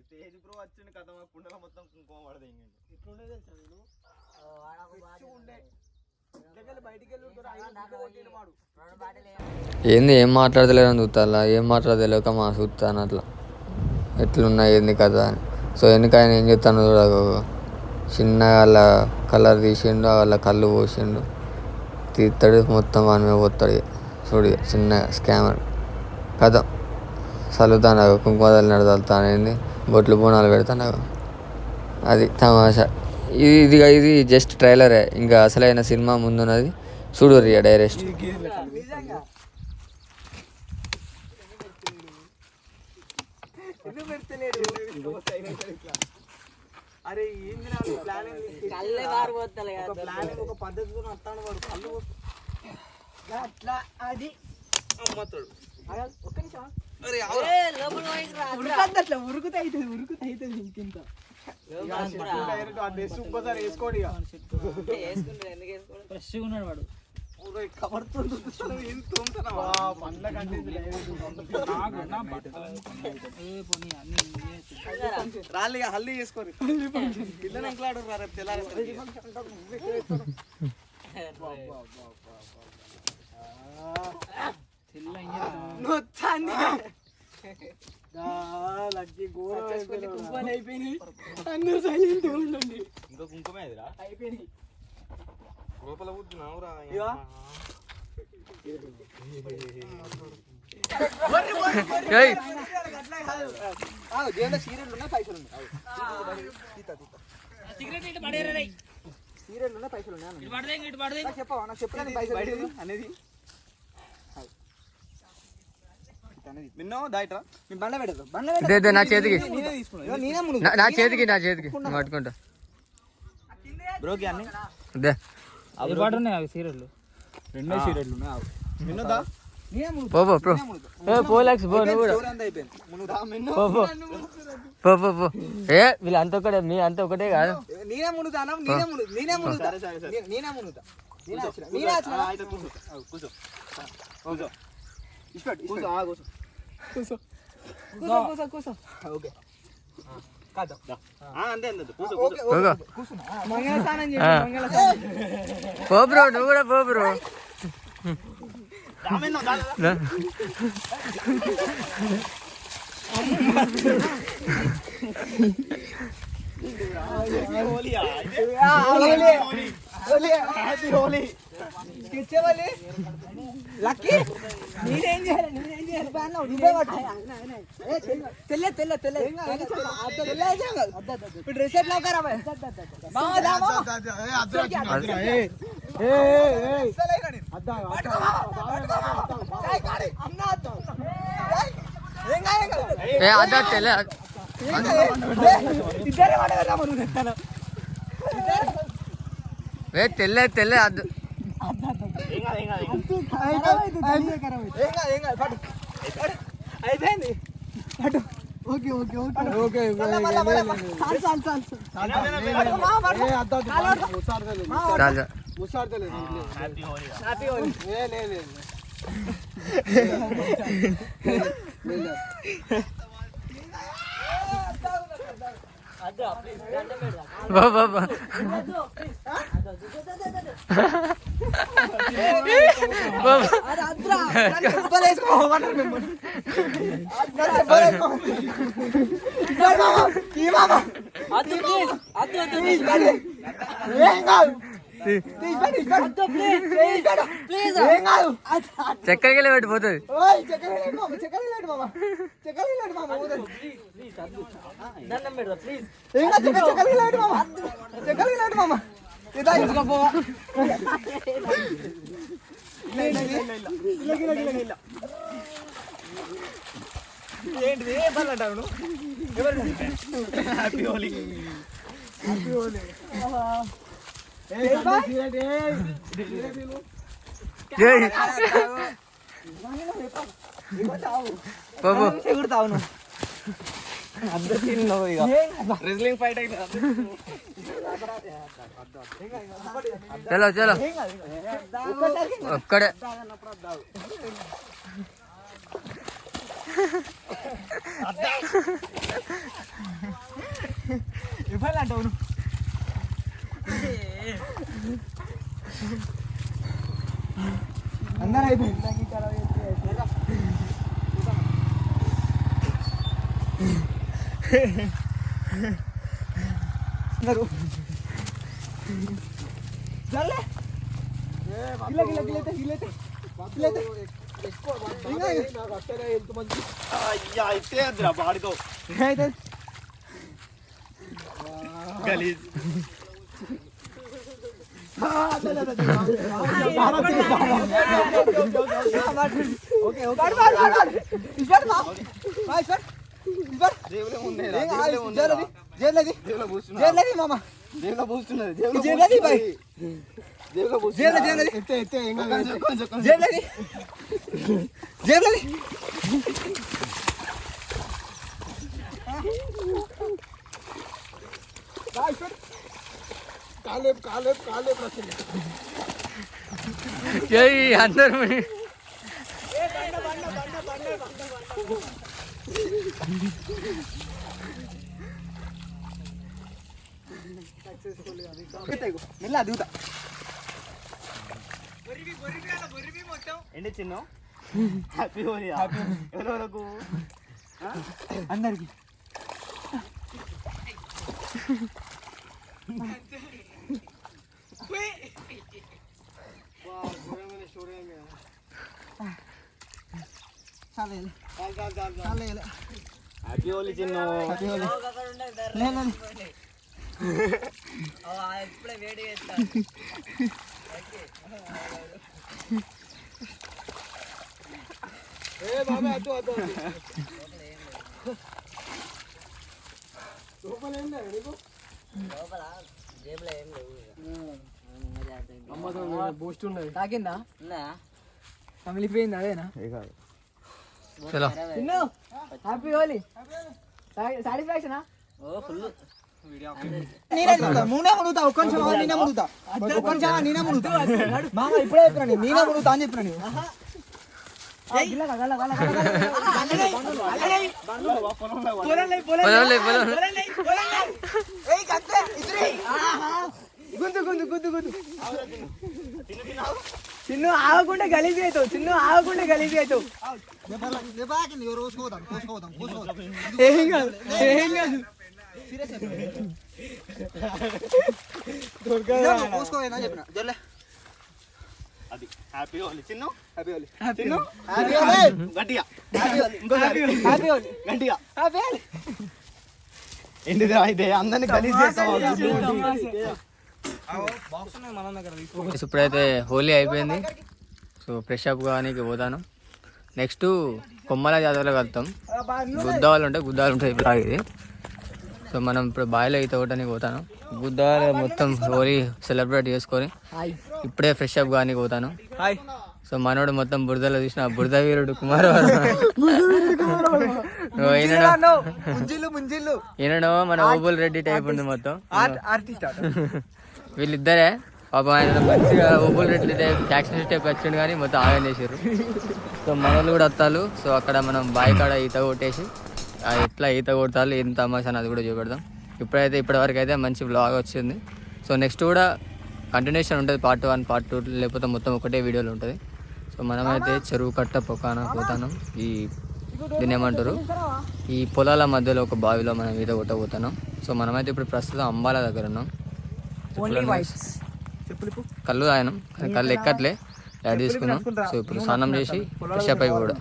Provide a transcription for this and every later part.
Tej bro వచ్చిండు కథ కుండల మొత్తం కుంకుమ పడదు ఎట్లుండే తెలుసా నేను ఏంది ఏం మాట్లాడతలేదని చూస్తా, ఏం మాట్లాడలేక మా చూస్తాను అట్లా ఎట్లున్నా ఏంది కదా అని. సో ఎందుకు ఆయన ఏం చెప్తాను చూడకు, చిన్నగా వాళ్ళ కలర్ తీసిండు, వాళ్ళ కళ్ళు పోసిండు, తీస్తాడు మొత్తం వాని మీద పోతాడు. చూడు చిన్న స్కామర్ కదా, చల్లుతాను కుంకుమలు నడతానేది, బొట్లు బోనాలు పెడతాను. అది తమాషా. ఇది జస్ట్ ట్రైలరే, ఇంకా అసలైన సినిమా ముందున్నది చూడు రియా డైరెక్ట్. అరే ఏంది ప్లానింగ్ ఒక పద్ధతితో వస్తాను వాడు కళ్ళు అట్లా అది అమ్మతాడు. ఒక్క నిమిషం అట్లా ఉరుకుతాయి ఇంకింత ఇంకోసారి వేసుకోండి. ఫ్రెష్గా ఉన్నాడు వాడు. రాలిగా హల్లి చేసుకోరు పిల్లలు ఎంకలాడు తెల్లారి కుంకుమ అయిపోయినాయి, అందరూ సైలెంట్ ఉండండి. ఇంకా కుంకుమే అయిపోయినాయి లోపల కూర్చున్నావురా. సీరియల్ ఉన్నాయి పైసలు ఉన్నాయి, సీరియల్ ఉన్నాయి పైసలు ఉన్నాయి చెప్పవా నాకు చెప్పలేదు పైసలు అనేది నా చేతికి పట్టుకుంటా బ్రోకి అన్ని సీరియల్ రెండే సీరియల్ ఉన్నాయి. వీళ్ళంతా ఒకటే, మీ అంతా ఒకటే కాదు. పో బ్రో, నువ్వు కూడా పో బ్రో. లక్కీ నేనేం చేయాలి డ్రెస్ ఎట్లా తెల్ల తెల్ల అద్దు అయిపోయింది. ఓకే ఓకే ఓకే ఓకే బాబా చక్కరకి పెట్టిపోతుంది. ఏంటిది అంటారు happy Holi happy Holi. Wrestling fight చలో చలో ఒక్కడే రూపాయలు అంటావు నువ్వు. అందరూ అయిపోయింది. బాడుకో గలీజ్ అందరూ ఏంటి చిన్న హ్యాపీ హోలీ ఎవరెవరకు అందరికి హ్యాపీ హోలీ చిన్న ఇప్పుడే వేడి తాకిందా కమిలిపోయింది అదేనా చలో హ్యాపీ హోలీ సాటిస్ఫాక్షన్ నేనే మునుగుతా ఒక్క నిమిషం నేనే మునుగుతా ఒక్క నిమిషం నేనే మునుగుతా మామ ఇప్పుడే చెప్పినా నేనే మునుగుతా అని చెప్పినా నీవు చిన్ను ఆగకుండా గలీజ్ అవుతావు చిన్ను ఆగకుండా గలీజ్ అవుతావు ఏం కాదు ఏం కాదు అది హ్యాపీ హోలీ చిన్న హ్యాపీ హోలీ చిన్న గట్టిగా హ్యాపీ హోలీ గట్టిగా హ్యాపీ హోలీ ఏంటిది అయితే అందరినీ గలీజ్ చేస్తావు ఇప్పుడైతే హోలీ అయిపోయింది. సో ఫ్రెష్ అప్ కానీ పోతాను. నెక్స్ట్ కొమ్మల జాతరలో కలుతాం. గుద్దాలు ఉంటాయి ఇప్పుడు తాగేది. సో మనం ఇప్పుడు బావిలో ఈత కొట్టడానికి పోతాను. గుద్దాలు మొత్తం హోలీ సెలబ్రేట్ చేసుకొని ఇప్పుడే ఫ్రెష్ అప్ కానీ పోతాను. సో మనోడు మొత్తం బురదలో చూసిన బురద వీరుడు కుమారవర్మ ఈయనడో మన ఓబుల్ రెడ్డి టైప్ ఉంది మొత్తం. వీళ్ళిద్దరే పాపం ఆయన మంచిగా Obul Reddy type action type వచ్చిండు కానీ మొత్తం ఆగం చేసారు. సో మనోళ్ళు కూడా వస్తారు. సో అక్కడ మనం బావి కాడ ఈత కొట్టేసి ఎట్లా ఈత కొడతారు ఏం తమాషా అది కూడా చూపెడదాం. ఇప్పటివరకు అయితే మంచి బ్లాగ్ వచ్చింది. సో నెక్స్ట్ కూడా కంటిన్యూషన్ ఉంటుంది. పార్ట్ 1 పార్ట్ 2 లేకపోతే మొత్తం ఒకటే వీడియోలు ఉంటుంది. సో మనమైతే చెరువు కట్ట పొకాన పోతాను. దీన్ని ఏమంటారు ఈ పొలాల మధ్యలో ఒక బావిలో మనం ఈత కొట్టబోతున్నాం. సో మనమైతే ఇప్పుడు ప్రస్తుతం అంబాల దగ్గర ఉన్నాం. కళ్ళు తాగినాం కానీ కళ్ళు ఎక్కట్లే యాడ్ తీసుకున్నాం. సో ఇప్పుడు స్నానం చేసి ఫ్రెష్ అప్ అయి కూడా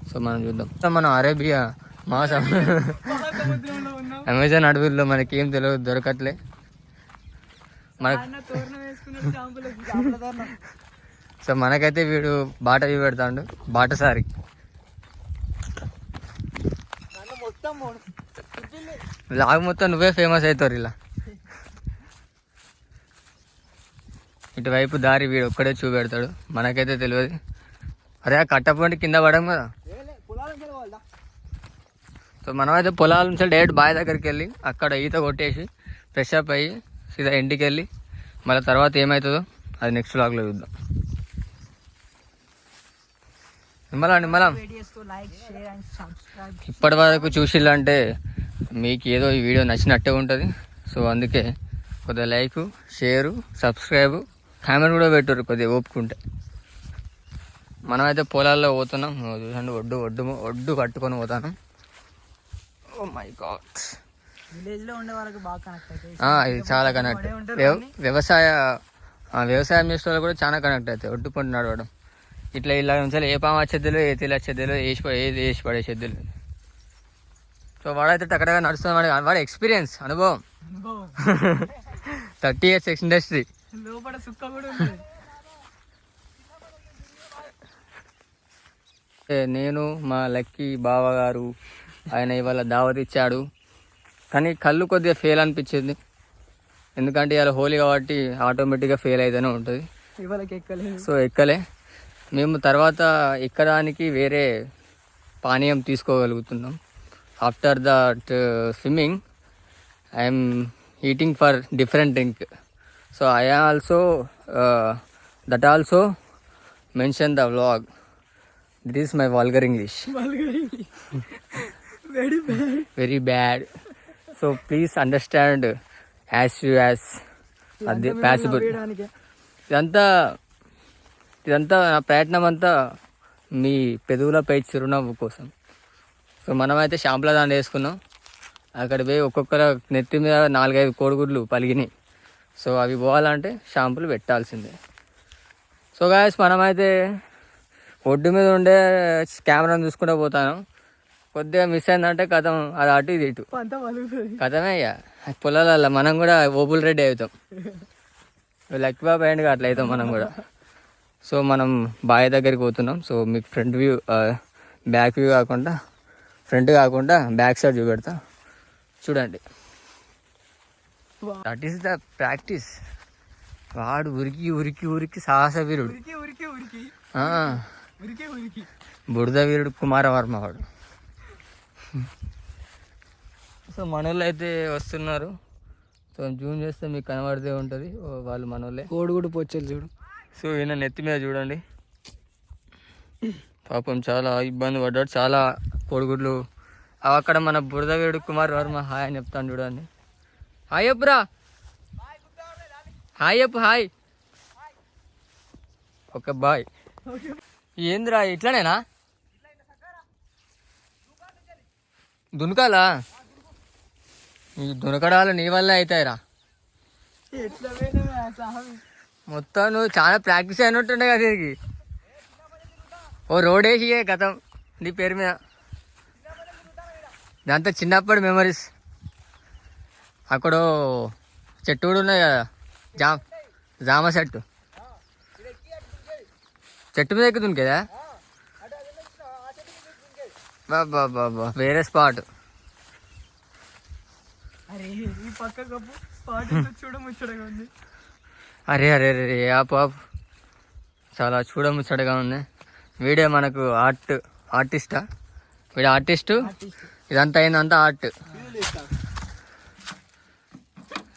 సో మనం చూద్దాం. మనం అరేబియా అమెజాన్ అడవుల్లో మనకి ఏం తెలియదు దొరకట్లే. సో మనకైతే వీడు బాట పెడతాడు బాటసారి. లాగ్ మొత్తం నువ్వే ఫేమస్ అవుతారు ఇలా. ఇటువైపు దారి వీడు ఒక్కడే చూపెడతాడు మనకైతే తెలియదు. అరే ఆ కట్టపోండి కింద పడం కదా. సో మనమైతే పొలాల నుంచి డైరెక్ట్ బావి దగ్గరికి వెళ్ళి అక్కడ ఈత కొట్టేసి ఫ్రెష్ అప్ అయ్యి సీదా ఇంటికి వెళ్ళి మళ్ళీ తర్వాత ఏమవుతుందో అది నెక్స్ట్ వ్లాగ్లో చూద్దాం. నిమ్మలం ఇప్పటి వరకు చూసిల్లంటే మీకు ఏదో ఈ వీడియో నచ్చినట్టే ఉంటుంది. సో అందుకే కొద్దిగా లైక్, షేరు, సబ్స్క్రైబ్, కామెంట్ కూడా పెట్టారు కొద్దిగా ఓపుకుంటే. మనమైతే పొలాల్లో పోతున్నాం. చూడండి, ఒడ్డు కట్టుకొని పోతాను. ఓ మై గాడ్, విలేజ్లో ఉండే వాళ్ళకి బాగా కనెక్ట్ అవుతుంది. ఇది చాలా కనెక్ట్. వ్యవసాయం చేసే వాళ్ళు కూడా చాలా కనెక్ట్ అవుతాయి. ఒడ్డు పంట నడవడం ఇట్లా ఇలా ఉంచాలి. ఏ పాము వచ్చేద్దలు, ఏ తెలి వచ్చేద్దలు, ఏది వేసి పడేసేద్దలు. సో వాడైతే టక్కడగా నడుస్తుంది. వాడి ఎక్స్పీరియన్స్, అనుభవం 30 years ఇండస్ట్రీ. లోపల సుక్క కూడా ఉంది. నేను మా లక్కీ బావగారు ఆయన ఇవాళ దావత్ ఇచ్చాడు. కానీ కళ్ళు కొద్దిగా ఫెయిల్ అనిపించింది. ఎందుకంటే ఇవాళ హోలీ కాబట్టి ఆటోమేటిక్గా ఫెయిల్ అయితేనే ఉంటుంది. ఇవాళకి ఎక్కలేదు. సో ఎక్కలే. మేము తర్వాత ఎక్కడానికి వేరే పానీయం తీసుకోగలుగుతున్నాం. After that swimming I'm eating for different drink. So I also that also mention the vlog. This is my vulgar English. Very bad. So please understand as you as అది పాసిబుల్. ఇదంతా నా ప్రయత్నం అంతా మీ పెదవులపై చిరునవ్వు కోసం. సో మనమైతే షాంపుల దాన్ని వేసుకున్నాం. అక్కడ పోయి ఒక్కొక్కరు నెత్తి మీద 4-5 కోడిగుడ్లు పలిగినాయి. సో అవి పోవాలంటే షాంపులు పెట్టాల్సిందే. సో గాయస్, మనమైతే ఒడ్డు మీద ఉండే కెమెరాను చూసుకుంటూ పోతాను. కొద్దిగా మిస్ అయిందంటే కథం, అది అటు ఇది ఇటు కథమే. ఇక పొలాలల్లో మనం కూడా ఓబుల్ రెడ్డి అవుతాం. లక్కీ బాబు అయ్యండిగా అట్లా అవుతాం మనం కూడా. సో మనం బావి దగ్గరికి పోతున్నాం. సో మీకు ఫ్రంట్ వ్యూ, బ్యాక్ వ్యూ కాకుండా, ఫ్రంట్ కాకుండా బ్యాక్ సైడ్ చూపెడతా చూడండి. That is the practice. వాడు ఉరికి ఉరికి ఉరికి సాహస వీరుడు, బురద వీరుడు కుమారవర్మ వాడు. సో మనోళ్ళు అయితే వస్తున్నారు. సో జూమ్ చేస్తే మీకు కనబడితే ఉంటుంది వాళ్ళు మనోళ్ళే. కోడిగుడ్డు పొచ్చేలు చూడు. సో ఈయన నెత్తి మీద చూడండి, పాపం చాలా ఇబ్బంది పడ్డాడు. చాలా కోడిగుడ్లు అక్కడ మన బురద వీరుడు కుమార్ వర్మ హాయ్ అని చెప్తాను చూడండి. హాయ్ చెప్పురా, హాయ్ చెప్పు, హాయ్. Okay bye. ఏందిరా ఇట్లానేనా దునకాలా? ఈ దునకడాలు నీ వల్ల అవుతాయిరా. మొత్తం నువ్వు చాలా ప్రాక్టీస్ అయినట్టుండే కదా దీనికి. ఓ రోడ్ వేసి గతం నీ పేరు మీద. దాంతో చిన్నప్పటి మెమరీస్. అక్కడ చెట్టు కూడా ఉన్నాయి కదా, జామ చెట్టు. చెట్టు మీద ఎక్కుతుంది కదా. బాబా వేరే స్పాట్. అరే అరే అరే ఆపు ఆపు, చాలా చూడముచ్చటగా ఉంది. వీడే మనకు ఆర్టిస్టా? వీడు ఆర్టిస్టు. ఇదంతా అయిందంతా ఆర్ట్.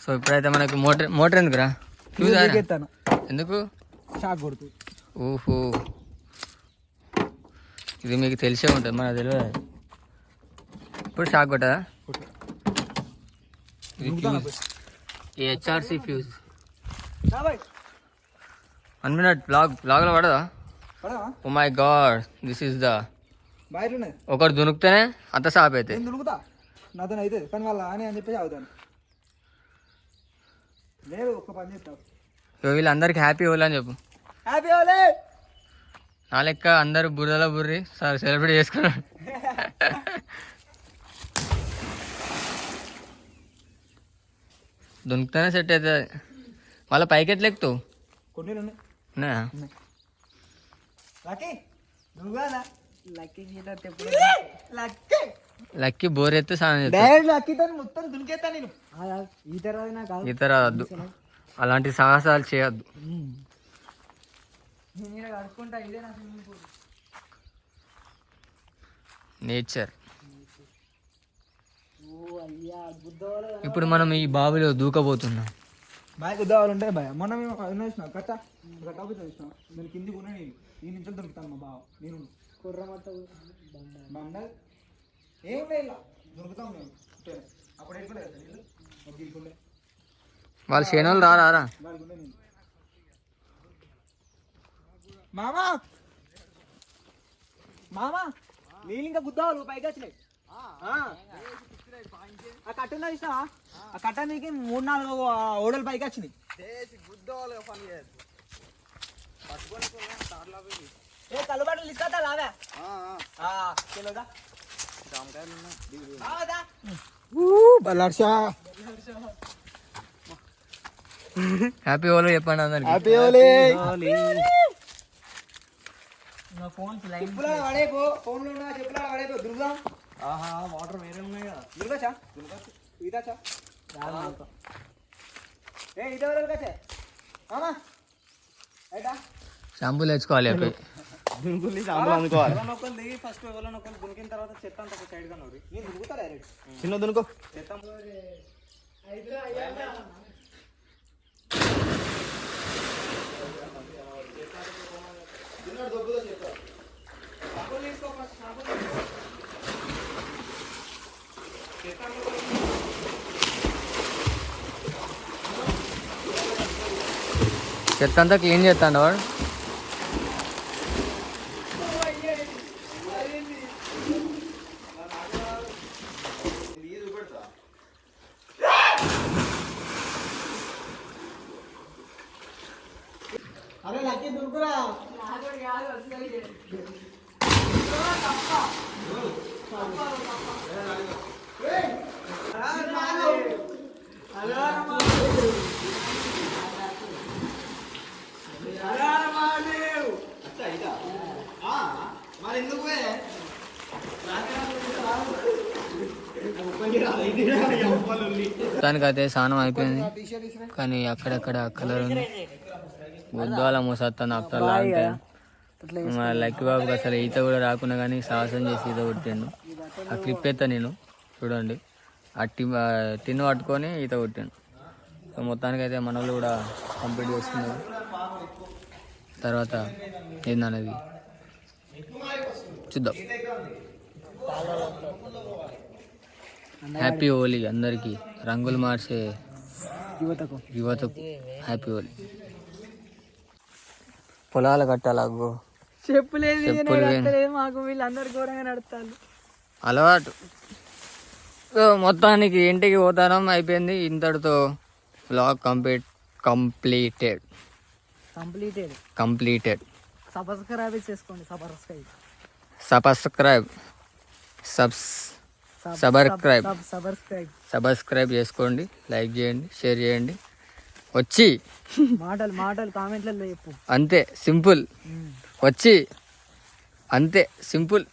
సో ఇప్పుడైతే మనకు మోటర్ ఎందుకురా? ఎందుకు? ఓహో, ఇది మీకు తెలిసే ఉంటుంది, మనకు తెలియదు. ఇప్పుడు షాక్ కొట్టదా? ఇది హెచ్ఆర్సి ఫ్యూజ్. 1 minute బ్లాగ్లో పడదా? Oh my god, this is the. ఒకటి దునుకుతేనే అంత సాప్ అయితే. దునుకుతా నాతో అయితే కానీ వాళ్ళ అని చెప్పేసి అవుతాను. లేదు ఒక్క పని చేస్తావు. వీళ్ళందరికీ హ్యాపీ హోలీ అని చెప్పు. హ్యాపీ హోలీ. నా లెక్క అందరూ బుర్రలో బుర్రి సెలబ్రేట్ చేసుకున్నాడు. దునుకుతేనే సెట్ అవుతుంది. మళ్ళీ పైకి ఎట్లా ఎక్కుతావు? కొన్ని ఉన్నాయా? లక్కీ బోర్ ఎత్తే స్నానం చేస్తాను. ఈత రాదు, అలాంటి సాహసాలు చేయొద్దు. నేచర్. ఇప్పుడు మనం ఈ బావిలో దూకబోతున్నాం. బాయ్ గుద్దావాలు ఉంటాయి బాయ్. మొన్న మేము వేసినాం కట్ట వేసినాం. నేను కింది కూడా ఈ నుంచి దొరుకుతాను మా బావ. నేను కుర్రమట్ట బండ ఏం లేదు దొరుకుతాం మేము. వాళ్ళు శనోళ్ళు రారా మామా మామా నీళ్ళు ఇంకా గుద్దావాలి పైకి వచ్చినాయి. ఆ కట్ట ఉన్నది ఇష్టమా? ఆ కట్ట నీకు 3-4 ఓడలు పైకి వచ్చినాయి. ఏ కలుబాటలు ఇస్తా లావా కిలోదా హ్యాపీ ఓలో చెప్పండి అందరికి. హ్యాపీ ఓలీ. వాటర్ వేరే ఉన్నాయి కదా. దుర్గచ్చా ఇదాచా ఏ ఇదే వరకచ్చే మామా ఏటా షాంపూలు తెచ్చుకోవాలి అయిపోయి. ఎవరినొకరు దిగి ఫస్ట్ ఎవరినొకరు దునికిన తర్వాత చెత్త అంతా ఒక సైడ్ గా నూరి నేను దునుకుతా డైరెక్ట్ చిన్న దునుకో. చెత్త చెత్త అంతా క్లీన్ చేస్తాడు వాడు. అరే లక్కీ దునుకురా మరి ఎందుకు దానికైతే స్నానం అయిపోయింది కానీ అక్కడక్కడ కలర్ ఉంది. గుద్దాల మోసత్తాను అక్కడ లాగితే మన లక్కీ బాబుకి అసలు ఈత కూడా రాకుండా కానీ సాహసం చేసి ఈత కొట్టిండు. ఆ క్లిప్ ఎత్తా నేను చూడండి. ఆ టిన్ పట్టుకొని ఈత కొట్టాను. సో మొత్తానికైతే మన వాళ్ళు కూడా కంప్లీట్ చేసుకున్నారు. తర్వాత ఏందనేది చూద్దాం. హ్యాపీ హోలీ అందరికీ, రంగులు మార్చే యువతకు హ్యాపీ హోలీ. పొలాలు కట్టాలగో చెప్పులేదు మాకు వీళ్ళందరూ ఘోరంగా నడుస్తారు అలవాటు. సో మొత్తానికి ఇంటికి పోతానం అయిపోయింది. ఇంతటితో వ్లాగ్ కంప్లీటెడ్. సబ్స్క్రైబ్ చేసుకోండి. సబ్స్క్రైబ్ చేసుకోండి, లైక్ చేయండి, షేర్ చేయండి. వచ్చి మాటలు కామెంట్లలో చెప్పు. అంతే సింపుల్. వచ్చి అంతే సింపుల్.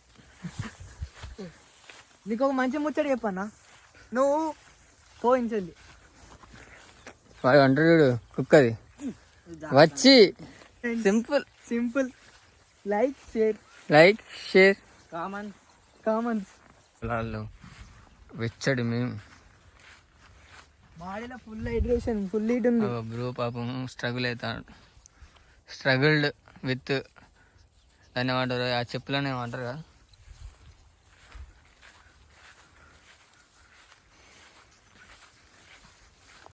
నీకు ఒక మంచి ముచ్చట చెప్పన్నా. నువ్వు పోయించండి వాడు అంటాడు కుక్కది. వచ్చి సింపుల్ లైక్ షేర్ కామన్స్ వాళ్ళు వెచ్చడి మేము బాడీలో ఫుల్ హైడ్రేషన్ ఫుల్ హీట్ ఉంది. బ్రో పాపం స్ట్రగుల్డ్ విత్ దాన్ని ఏమంటారు, ఆ చెప్పులని ఏమంటారు కదా,